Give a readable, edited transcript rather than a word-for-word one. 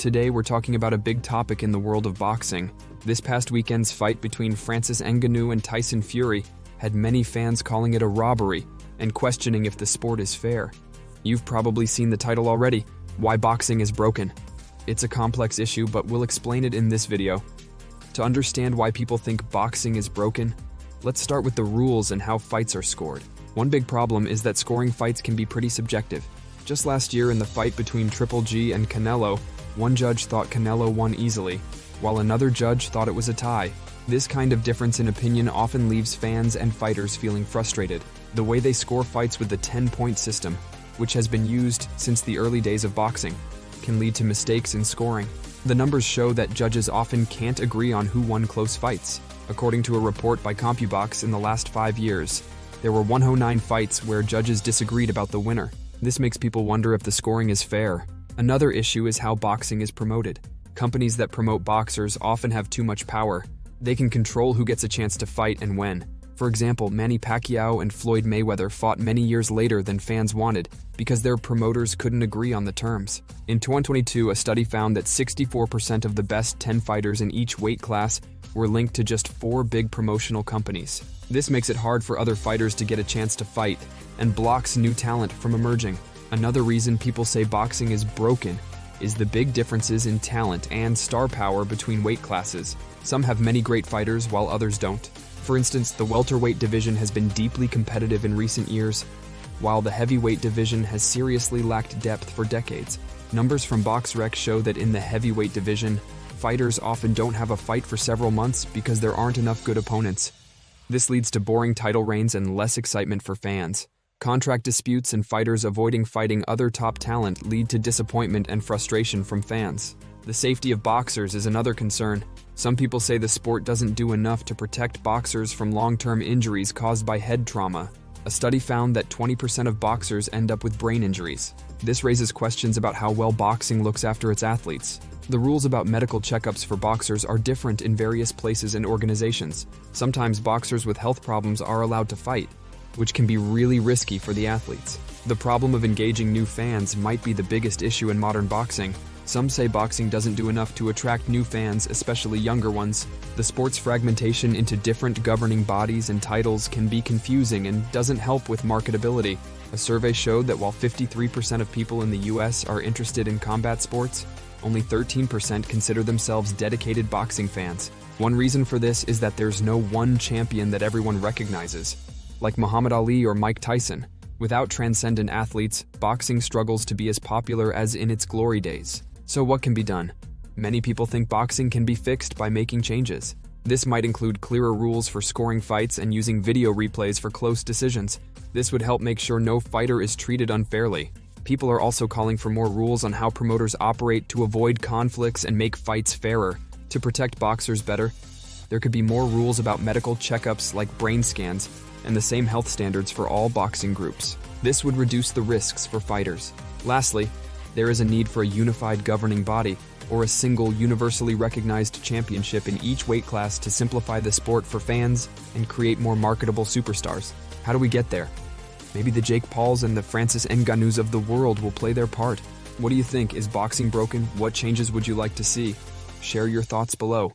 Today we're talking about a big topic in the world of boxing. This past weekend's fight between Francis Ngannou and Tyson Fury had many fans calling it a robbery and questioning if the sport is fair. You've probably seen the title already, Why Boxing is Broken. It's a complex issue, but we'll explain it in this video. To understand why people think boxing is broken, let's start with the rules and how fights are scored. One big problem is that scoring fights can be pretty subjective. Just last year in the fight between Triple G and Canelo, one judge thought Canelo won easily, while another judge thought it was a tie. This kind of difference in opinion often leaves fans and fighters feeling frustrated. The way they score fights with the 10-point system, which has been used since the early days of boxing, can lead to mistakes in scoring. The numbers show that judges often can't agree on who won close fights. According to a report by CompuBox, in the last 5 years, there were 109 fights where judges disagreed about the winner. This makes people wonder if the scoring is fair. Another issue is how boxing is promoted. Companies that promote boxers often have too much power. They can control who gets a chance to fight and when. For example, Manny Pacquiao and Floyd Mayweather fought many years later than fans wanted because their promoters couldn't agree on the terms. In 2022, a study found that 64% of the best 10 fighters in each weight class were linked to just 4 big promotional companies. This makes it hard for other fighters to get a chance to fight and blocks new talent from emerging. Another reason people say boxing is broken is the big differences in talent and star power between weight classes. Some have many great fighters while others don't. For instance, the welterweight division has been deeply competitive in recent years, while the heavyweight division has seriously lacked depth for decades. Numbers from BoxRec show that in the heavyweight division, fighters often don't have a fight for several months because there aren't enough good opponents. This leads to boring title reigns and less excitement for fans. Contract disputes and fighters avoiding fighting other top talent lead to disappointment and frustration from fans. The safety of boxers is another concern. Some people say the sport doesn't do enough to protect boxers from long-term injuries caused by head trauma. A study found that 20% of boxers end up with brain injuries. This raises questions about how well boxing looks after its athletes. The rules about medical checkups for boxers are different in various places and organizations. Sometimes boxers with health problems are allowed to fight, which can be really risky for the athletes. The problem of engaging new fans might be the biggest issue in modern boxing. Some say boxing doesn't do enough to attract new fans, especially younger ones. The sport's fragmentation into different governing bodies and titles can be confusing and doesn't help with marketability. A survey showed that while 53% of people in the US are interested in combat sports, only 13% consider themselves dedicated boxing fans. One reason for this is that there's no one champion that everyone recognizes, like Muhammad Ali or Mike Tyson. Without transcendent athletes, boxing struggles to be as popular as in its glory days. So what can be done? Many people think boxing can be fixed by making changes. This might include clearer rules for scoring fights and using video replays for close decisions. This would help make sure no fighter is treated unfairly. People are also calling for more rules on how promoters operate to avoid conflicts and make fights fairer. To protect boxers better, there could be more rules about medical checkups like brain scans and the same health standards for all boxing groups. This would reduce the risks for fighters. Lastly, there is a need for a unified governing body or a single universally recognized championship in each weight class to simplify the sport for fans and create more marketable superstars. How do we get there? Maybe the Jake Pauls and the Francis Ngannous of the world will play their part. What do you think? Is boxing broken? What changes would you like to see? Share your thoughts below.